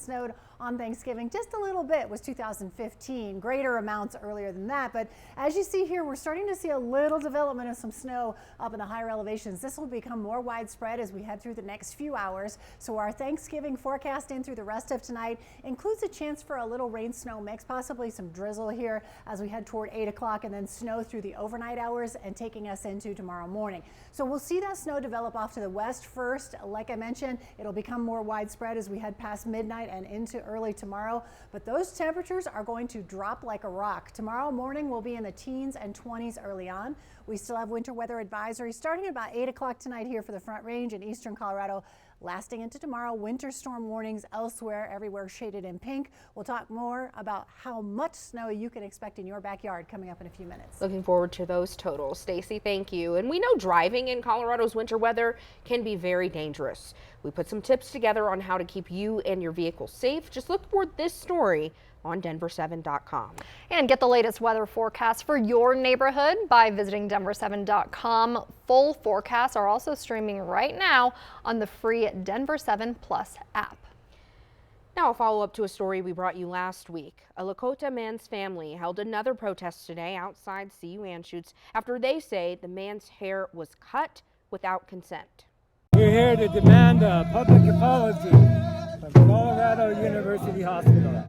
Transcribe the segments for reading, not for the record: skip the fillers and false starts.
snowed on Thanksgiving. Just a little bit was 2015, greater amounts earlier than that. But as you see here, we're starting to see a little development of some snow up in the higher elevations. This will become more widespread as we head through the next few hours. So our Thanksgiving forecast in through the rest of tonight includes a chance for a little rain snow mix, possibly some drizzle here as we head toward 8 o'clock, and then snow through the overnight hours and taking us into tomorrow morning. So we'll see that snow develop off to the west first. Like I mentioned, it'll become more widespread as we head past midnight and into early tomorrow. But those temperatures are going to drop like a rock. Tomorrow morning will be in the teens and 20s early on. We still have winter weather advisory starting at about 8 o'clock tonight here for the Front Range in eastern Colorado. Lasting into tomorrow, winter storm warnings elsewhere, everywhere shaded in pink. We'll talk more about how much snow you can expect in your backyard coming up in a few minutes. Looking forward to those totals. Stacy, thank you. And we know driving in Colorado's winter weather can be very dangerous. We put some tips together on how to keep you and your vehicle safe. Just look for this story on Denver7.com. And get the latest weather forecast for your neighborhood by visiting Denver7.com. Full forecasts are also streaming right now on the free Denver7 Plus app. Now a follow-up to a story we brought you last week. A Lakota man's family held another protest today outside CU Anschutz after they say the man's hair was cut without consent. We're here to demand a public apology from Colorado University Hospital.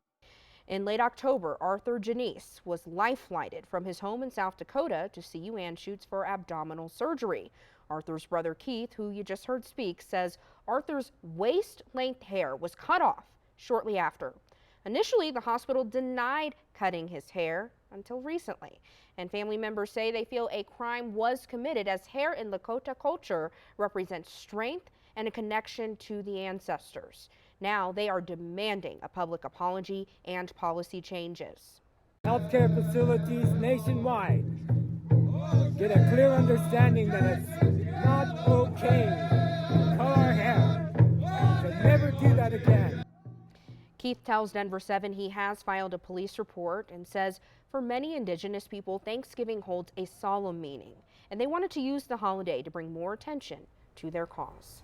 In late October, Arthur Janice was life-flighted from his home in South Dakota to CU Anschutz for abdominal surgery. Arthur's brother Keith, who you just heard speak, says Arthur's waist-length hair was cut off shortly after. Initially, the hospital denied cutting his hair until recently, and family members say they feel a crime was committed as hair in Lakota culture represents strength and a connection to the ancestors. Now they are demanding a public apology and policy changes. Healthcare facilities nationwide get a clear understanding that it's not okay to cut our hair. We should never do that again. Keith tells Denver7 he has filed a police report and says for many Indigenous people, Thanksgiving holds a solemn meaning, and they wanted to use the holiday to bring more attention to their cause.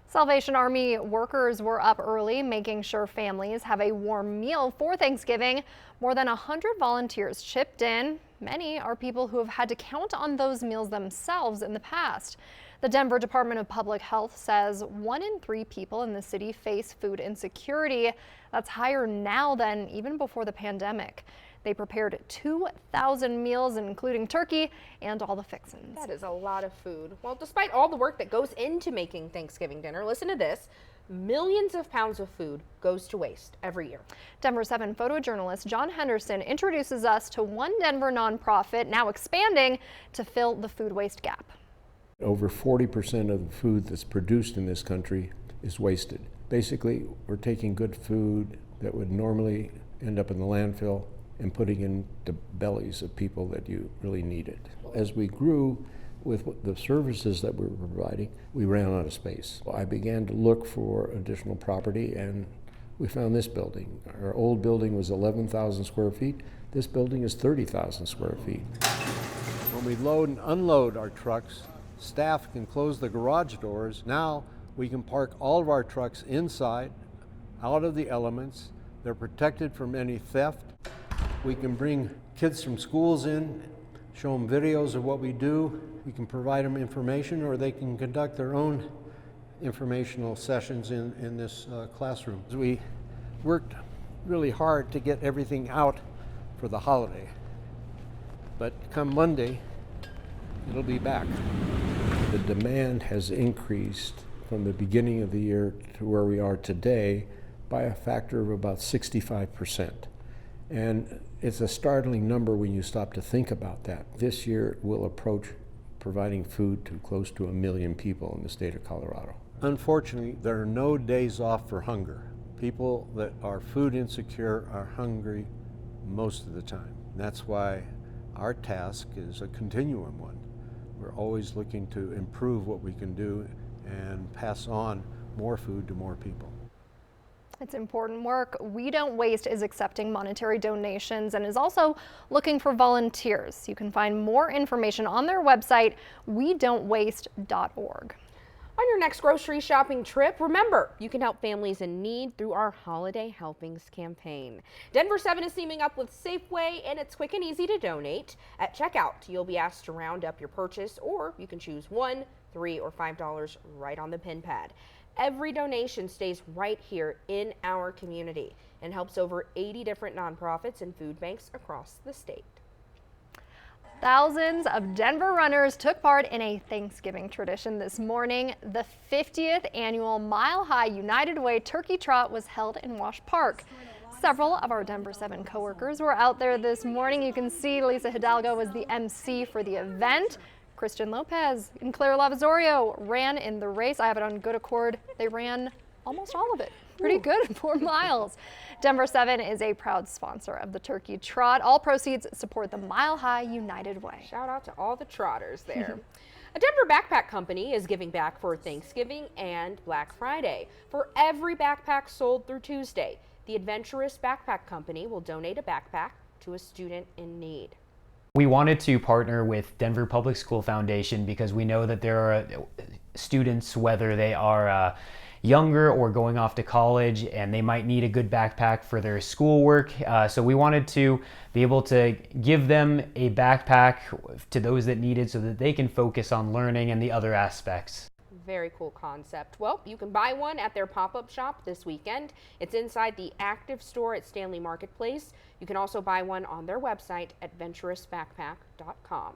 Salvation Army workers were up early, making sure families have a warm meal for Thanksgiving. More than 100 volunteers chipped in. Many are people who have had to count on those meals themselves in the past. The Denver Department of Public Health says 1 in 3 people in the city face food insecurity. That's higher now than even before the pandemic. They prepared 2,000 meals, including turkey and all the fixins. That is a lot of food. Well, despite all the work that goes into making Thanksgiving dinner, listen to this. Millions of pounds of food goes to waste every year. Denver7 photojournalist John Henderson introduces us to one Denver nonprofit now expanding to fill the food waste gap. Over 40% of the food that's produced in this country is wasted. Basically, we're taking good food that would normally end up in the landfill and putting in the bellies of people that you really needed. As we grew with the services that we were providing, we ran out of space. I began to look for additional property, and we found this building. Our old building was 11,000 square feet. This building is 30,000 square feet. When we load and unload our trucks, staff can close the garage doors. Now we can park all of our trucks inside, out of the elements. They're protected from any theft. We can bring kids from schools in, show them videos of what we do. We can provide them information, or they can conduct their own informational sessions in this classroom. We worked really hard to get everything out for the holiday, but come Monday, it'll be back. The demand has increased from the beginning of the year to where we are today by a factor of about 65%. And it's a startling number when you stop to think about that. This year we'll approach providing food to close to 1 million people in the state of Colorado. Unfortunately, there are no days off for hunger. People that are food insecure are hungry most of the time. That's why our task is a continuum one. We're always looking to improve what we can do and pass on more food to more people. It's important work. We Don't Waste is accepting monetary donations and is also looking for volunteers. You can find more information on their website, wedon'twaste.org. On your next grocery shopping trip, remember, you can help families in need through our Holiday Helpings campaign. Denver7 is teaming up with Safeway, and it's quick and easy to donate. At checkout, you'll be asked to round up your purchase, or you can choose $1, $3, or $5 right on the pin pad. Every donation stays right here in our community and helps over 80 different nonprofits and food banks across the state. Thousands of Denver runners took part in a Thanksgiving tradition this morning. The 50th annual Mile High United Way Turkey Trot was held in Wash Park. Several of our Denver7 coworkers were out there this morning. You can see Lisa Hidalgo was the MC for the event. Christian Lopez and Claire Lavazorio ran in the race. I have it on good accord. They ran almost all of it. Pretty good, 4 miles. Denver7 is a proud sponsor of the Turkey Trot. All proceeds support the Mile High United Way. Shout out to all the trotters there. A Denver backpack company is giving back for Thanksgiving and Black Friday. For every backpack sold through Tuesday, the Adventurous Backpack Company will donate a backpack to a student in need. We wanted to partner with Denver Public School Foundation because we know that there are students, whether they are younger or going off to college, and they might need a good backpack for their schoolwork. So we wanted to be able to give them a backpack to those that need it so that they can focus on learning and the other aspects. Very cool concept. Well, you can buy one at their pop-up shop this weekend. It's inside the Active Store at Stanley Marketplace. You can also buy one on their website at venturousbackpack.com.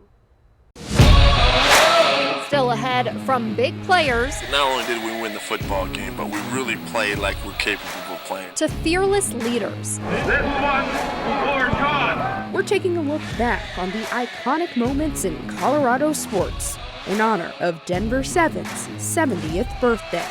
Still ahead from big players Not only did we win the football game, but we really played like we're capable of playing. to fearless leaders. This one for God. We're taking a look back on the iconic moments in Colorado sports in honor of Denver7's 70th birthday.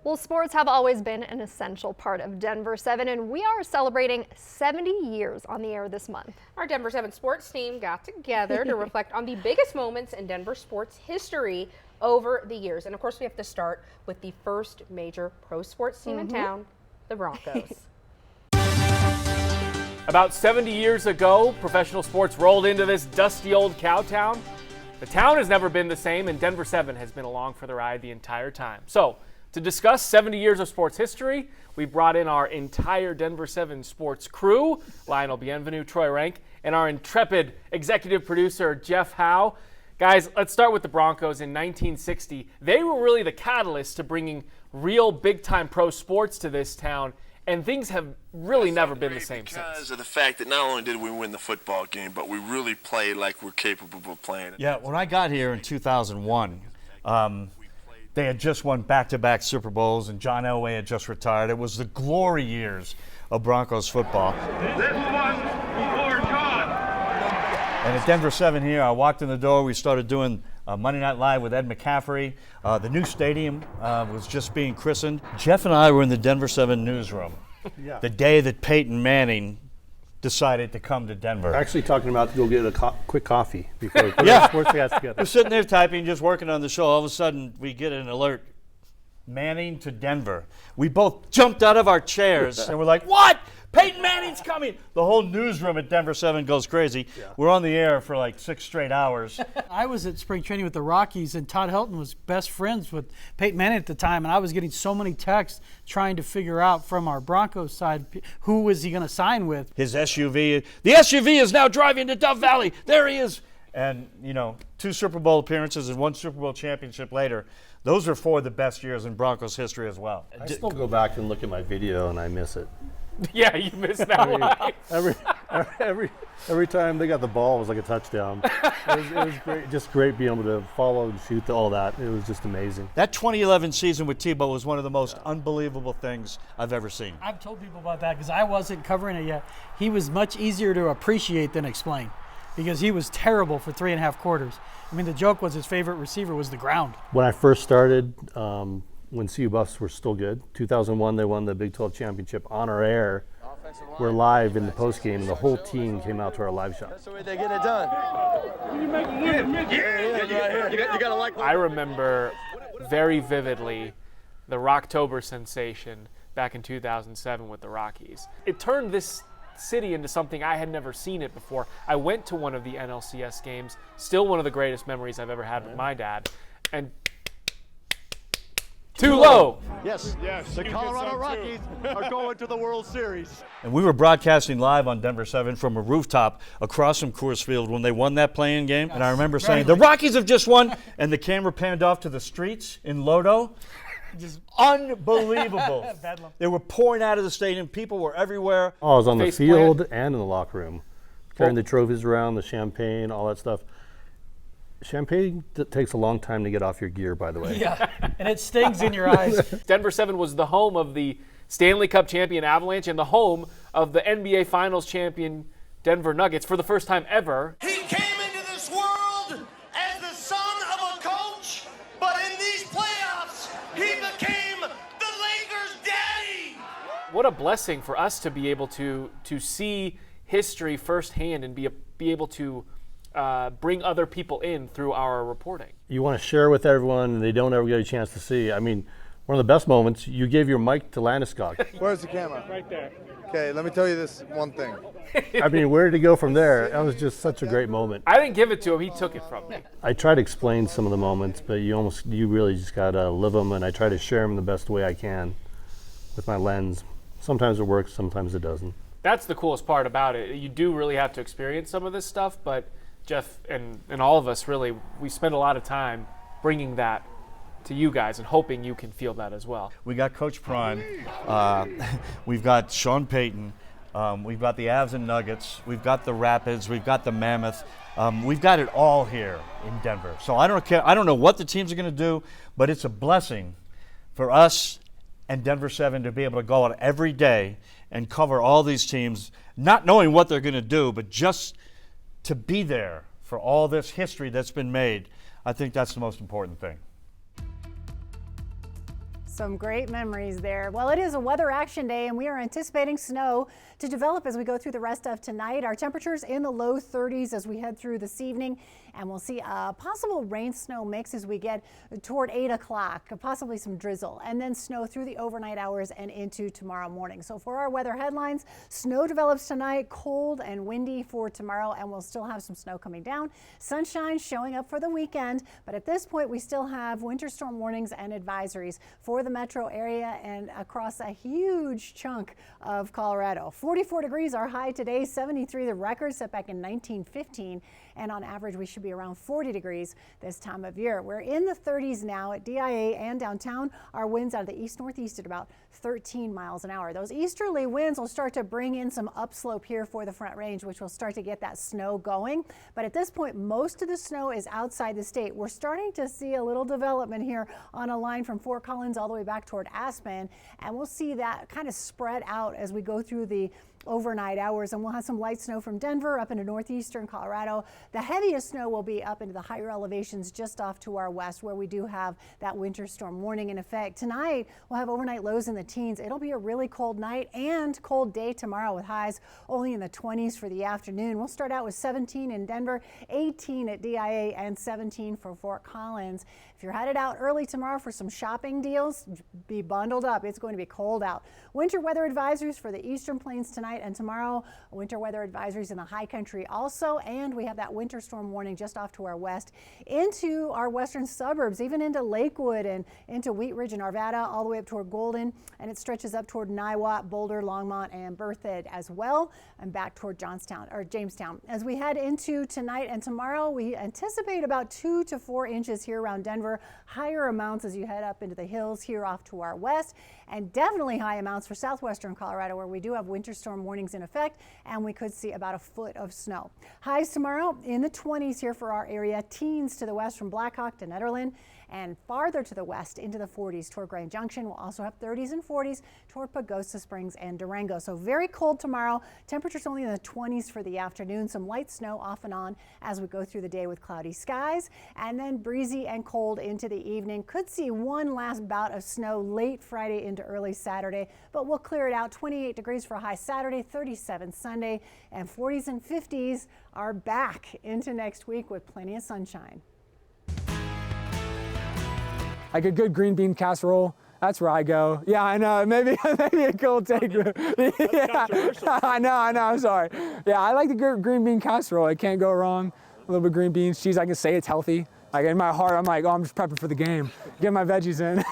Well, sports have always been an essential part of Denver 7, and we are celebrating 70 years on the air this month. Our Denver 7 sports team got together to reflect on the biggest moments in Denver sports history over the years. And of course, we have to start with the first major pro sports team in town, the Broncos. About 70 years ago, professional sports rolled into this dusty old cow town. The town has never been the same, and Denver 7 has been along for the ride the entire time. So, to discuss 70 years of sports history, we brought in our entire Denver 7 sports crew, Lionel Bienvenu, Troy Rank, and our intrepid executive producer, Jeff Howe. Guys, let's start with the Broncos in 1960. They were really the catalyst to bringing real big-time pro sports to this town, and things have really never been the same since. Because of the fact that not only did we win the football game, but we really played like we're capable of playing it. Yeah, when I got here in 2001, they had just won back-to-back Super Bowls, and John Elway had just retired. It was the glory years of Broncos football. This one for John. And at Denver 7 here, I walked in the door. We started doing Monday Night Live with Ed McCaffrey. The new stadium was just being christened. Jeff and I were in the Denver 7 newsroom the day that Peyton Manning decided to come to Denver. Actually talking about to go get a quick coffee before the sports guys together. We're sitting there typing, just working on the show. All of a sudden, we get an alert. Manning to Denver. We both jumped out of our chairs and we're like, what? Peyton Manning's coming. The whole newsroom at Denver 7 goes crazy. Yeah. We're on the air for like 6 straight hours. I was at spring training with the Rockies, and Todd Helton was best friends with Peyton Manning at the time, and I was getting so many texts trying to figure out from our Broncos side who was he going to sign with. His SUV, the SUV is now driving to Dove Valley. There he is. And, 2 Super Bowl appearances and 1 Super Bowl championship later. Those are 4 of the best years in Broncos history as well. I still go back and look at my video and I miss it. Yeah, you missed that one. Every time they got the ball, it was like a touchdown. It was great, just great being able to follow and shoot all that. It was just amazing. That 2011 season with Tebow was one of the most unbelievable things I've ever seen. I've told people about that because I wasn't covering it yet. He was much easier to appreciate than explain because he was terrible for 3.5 quarters. I mean, the joke was his favorite receiver was the ground. When I first started, when CU Buffs were still good, 2001 they won the Big 12 championship on our air. We're live in the post game, and the whole team came out to our live shot. That's the way they get it done. I remember very vividly the Rocktober sensation back in 2007 with the Rockies. It turned this city into something I had never seen it before. I went to one of the NLCS games, still one of the greatest memories I've ever had with my dad, and too low. Yes, the Colorado Rockies are going to the World Series. And we were broadcasting live on Denver 7 from a rooftop across from Coors Field when they won that play-in game. And I remember saying, the Rockies have just won, and the camera panned off to the streets in Lodo. Just unbelievable. They were pouring out of the stadium. People were everywhere. Oh, I was on the field and in the locker room, carrying the trophies around, the champagne, all that stuff. Champagne takes a long time to get off your gear, by the way. Yeah, and it stings in your eyes. Denver 7 was the home of the Stanley Cup champion Avalanche and the home of the NBA Finals champion Denver Nuggets for the first time ever. He came into this world as the son of a coach, but in these playoffs, he became the Lakers' daddy. What a blessing for us to be able to see history firsthand and be able to bring other people in through our reporting. You want to share with everyone, and they don't ever get a chance to see. I mean, one of the best moments, you gave your mic to Landeskog. Where's the camera? Right there. Okay, let me tell you this one thing. I mean, where did he go from there? That was just such a great moment. I didn't give it to him. He took it from me. I try to explain some of the moments, but you really just got to live them, and I try to share them the best way I can with my lens. Sometimes it works, sometimes it doesn't. That's the coolest part about it. You do really have to experience some of this stuff, but Jeff and all of us really, we spend a lot of time bringing that to you guys and hoping you can feel that as well. We got Coach Prime, we've got Sean Payton, we've got the Avs and Nuggets, we've got the Rapids, we've got the Mammoth, we've got it all here in Denver. So I don't know what the teams are going to do, but it's a blessing for us and Denver 7 to be able to go out every day and cover all these teams, not knowing what they're going to do, but just to be there for all this history that's been made. I think that's the most important thing. Some great memories there. Well, it is a weather action day and we are anticipating snow to develop as we go through the rest of tonight. Our temperatures in the low 30s as we head through this evening, and we'll see a possible rain snow mix as we get toward 8 o'clock, possibly some drizzle, and then snow through the overnight hours and into tomorrow morning. So for our weather headlines, snow develops tonight, cold and windy for tomorrow, and we'll still have some snow coming down. Sunshine showing up for the weekend, but at this point we still have winter storm warnings and advisories for the metro area and across a huge chunk of Colorado. 44 degrees our high today, 73 the record set back in 1915, and on average we should be around 40 degrees this time of year. We're in the 30s now at DIA and downtown. Our winds out of the east-northeast at about 13 miles an hour. Those easterly winds will start to bring in some upslope here for the Front Range, which will start to get that snow going. But at this point, most of the snow is outside the state. We're starting to see a little development here on a line from Fort Collins all the way back toward Aspen, and we'll see that kind of spread out as we go through the overnight hours, and we'll have some light snow from Denver up into northeastern Colorado. The heaviest snow will be up into the higher elevations just off to our west, where we do have that winter storm warning in effect. Tonight we'll have overnight lows in the teens. It'll be a really cold night and cold day tomorrow with highs only in the 20s for the afternoon. We'll start out with 17 in Denver, 18 at DIA, and 17 for Fort Collins. If you're headed out early tomorrow for some shopping deals, be bundled up. It's going to be cold out. Winter weather advisories for the eastern plains tonight and tomorrow. Winter weather advisories in the high country also, and we have that winter storm warning just off to our west into our western suburbs, even into Lakewood and into Wheat Ridge and Arvada, all the way up toward Golden, and it stretches up toward Niwot, Boulder, Longmont, and Berthoud as well, and back toward Jamestown. As we head into tonight and tomorrow, we anticipate about 2 to 4 inches here around Denver, higher amounts as you head up into the hills here off to our west, and definitely high amounts for southwestern Colorado, where we do have winter storm warnings in effect, and we could see about a foot of snow. Highs tomorrow in the 20s here for our area, teens to the west from Blackhawk to Nederland, and farther to the west into the 40s toward Grand Junction. We'll also have 30s and 40s toward Pagosa Springs and Durango. So very cold tomorrow. Temperatures only in the 20s for the afternoon. Some light snow off and on as we go through the day with cloudy skies, and then breezy and cold into the evening. Could see one last bout of snow late Friday into early Saturday, but we'll clear it out. 28 degrees for a high Saturday, 37 Sunday, and 40s and 50s are back into next week with plenty of sunshine. Like a good green bean casserole, that's where I go. Yeah, I know, maybe a cold take. Yeah, I know, I'm sorry. Yeah, I like the green bean casserole. It can't go wrong. A little bit of green beans, cheese, I can say it's healthy. Like in my heart, I'm like, oh, I'm just prepping for the game. Get my veggies in.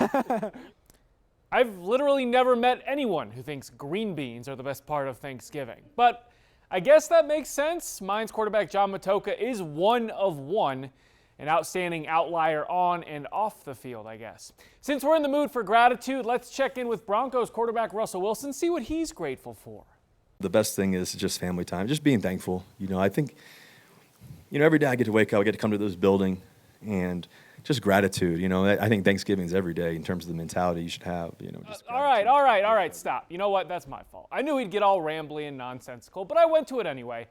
I've literally never met anyone who thinks green beans are the best part of Thanksgiving. But I guess that makes sense. Mines quarterback John Matocha is one of one, an outstanding outlier on and off the field, I guess. Since we're in the mood for gratitude, let's check in with Broncos quarterback Russell Wilson, see what he's grateful for. The best thing is just family time, just being thankful. I think, every day I get to wake up, I get to come to this building, and just gratitude. I think Thanksgiving is every day in terms of the mentality you should have. Just all right, stop. You know what? That's my fault. I knew he'd get all rambly and nonsensical, but I went to it anyway.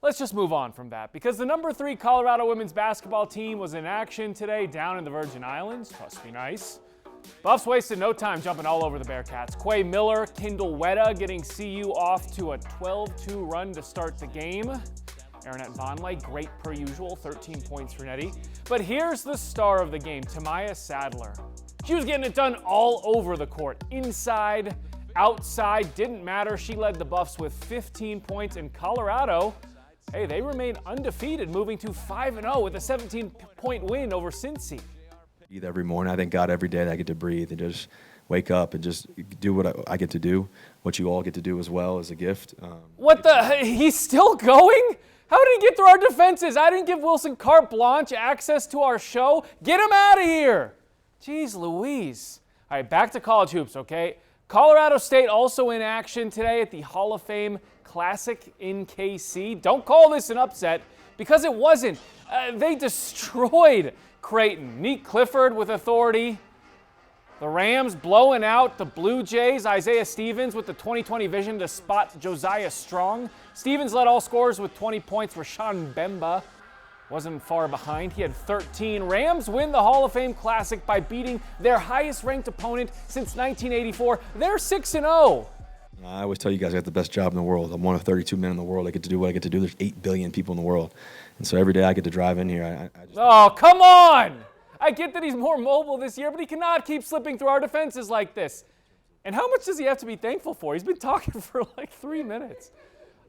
Let's just move on from that, because the number 3 Colorado women's basketball team was in action today down in the Virgin Islands. Must be nice. Buffs wasted no time jumping all over the Bearcats. Quay Miller, Kendall Wetta getting CU off to a 12-2 run to start the game. Aaronette Vonleh, great per usual, 13 points for Nettie. But here's the star of the game, Tamaya Sadler. She was getting it done all over the court, inside, outside, didn't matter. She led the Buffs with 15 points, in Colorado, hey, they remain undefeated, moving to 5-0 with a 17-point win over Cincy. Every morning, I thank God every day that I get to breathe and just wake up and just do what I get to do, what you all get to do as well as a gift. What the? He's still going? How did he get through our defenses? I didn't give Wilson carte blanche access to our show. Get him out of here. Jeez Louise. All right, back to college hoops, okay? Colorado State also in action today at the Hall of Fame Classic in KC. Don't call this an upset, because it wasn't. They destroyed Creighton. Neat Clifford with authority. The Rams blowing out the Blue Jays. Isaiah Stevens with the 2020 vision to spot Josiah Strong. Stevens led all scorers with 20 points. Rashawn Bemba wasn't far behind. He had 13. Rams win the Hall of Fame Classic by beating their highest-ranked opponent since 1984. They're 6-0. I always tell you guys I got the best job in the world. I'm one of 32 men in the world. I get to do what I get to do. There's 8 billion people in the world. And so every day I get to drive in here. Oh, come on! I get that he's more mobile this year, but he cannot keep slipping through our defenses like this. And how much does he have to be thankful for? He's been talking for like 3 minutes.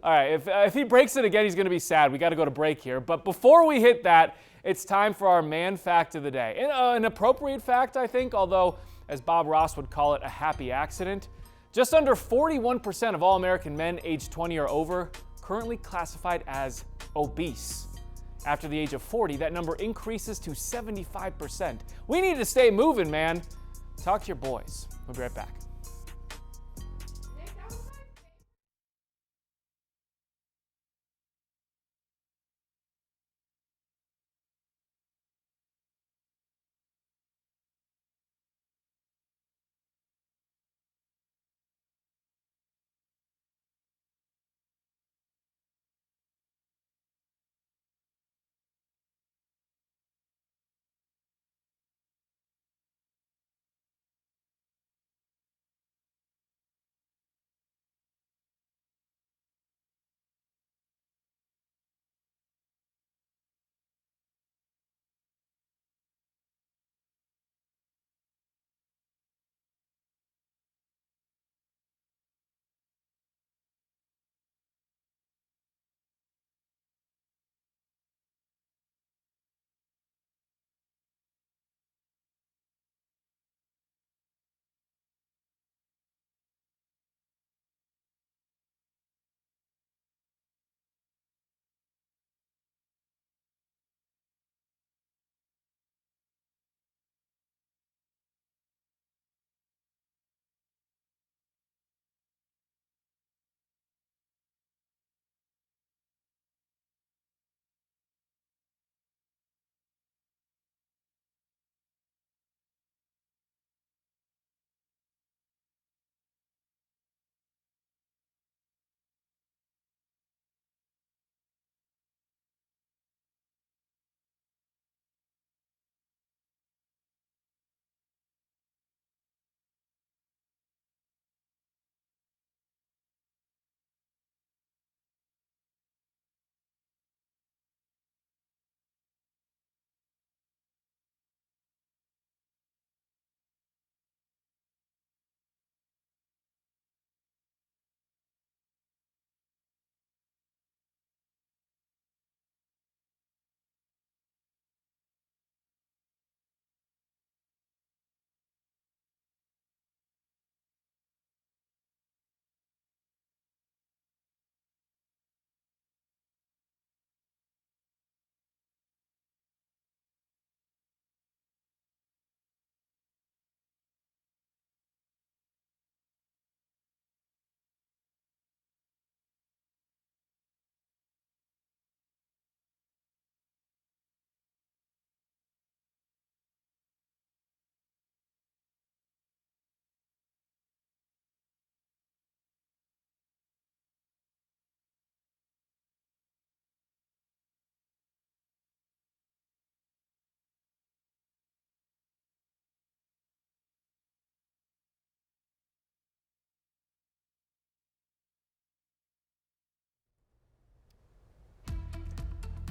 All right, if he breaks it again, he's going to be sad. We got to go to break here. But before we hit that, it's time for our man fact of the day. And, an appropriate fact, I think, although, as Bob Ross would call it, a happy accident. Just under 41% of all American men aged 20 or over currently classified as obese. After the age of 40, that number increases to 75%. We need to stay moving, man. Talk to your boys. We'll be right back.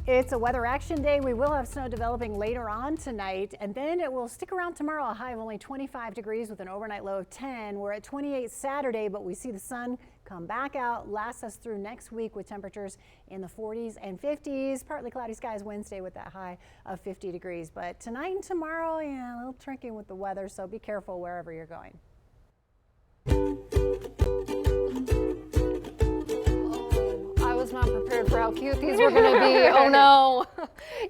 It's a weather action day. We will have snow developing later on tonight, and then it will stick around tomorrow, a high of only 25 degrees with an overnight low of 10. We're at 28 Saturday, but we see the sun come back out, last us through next week with temperatures in the 40s and 50s. Partly cloudy skies Wednesday with that high of 50 degrees. But tonight and tomorrow, yeah, a little tricky with the weather, so be careful wherever you're going. I was not prepared for how cute these were going to be. Oh no.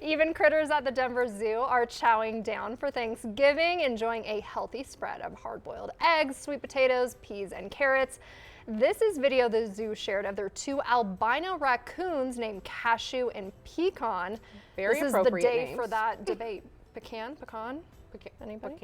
Even critters at the Denver Zoo are chowing down for Thanksgiving, enjoying a healthy spread of hard-boiled eggs, sweet potatoes, peas, and carrots. This is video the zoo shared of their 2 albino raccoons named Cashew and Pecan. Very this appropriate is the day names. for that debate. Pecan? Anybody?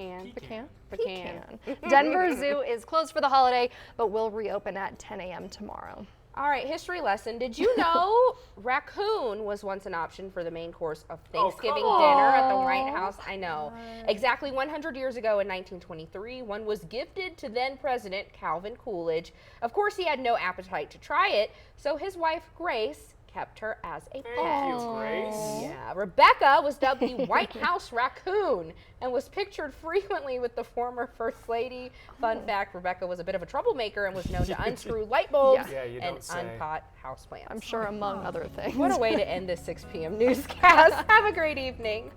Pecan. Denver Zoo is closed for the holiday, but will reopen at 10 a.m. tomorrow. All right, history lesson. Did you know raccoon was once an option for the main course of Thanksgiving dinner at the White House? I know. Exactly 100 years ago in 1923, one was gifted to then President Calvin Coolidge. Of course, he had no appetite to try it, so his wife, Grace, kept her as a pet. Thank you, Grace. Yeah, Rebecca was dubbed the White House raccoon and was pictured frequently with the former First Lady. Fun fact, Rebecca was a bit of a troublemaker and was known to unscrew light bulbs and unpot houseplants. I'm sure among other things. What a way to end this 6 p.m. newscast. Have a great evening.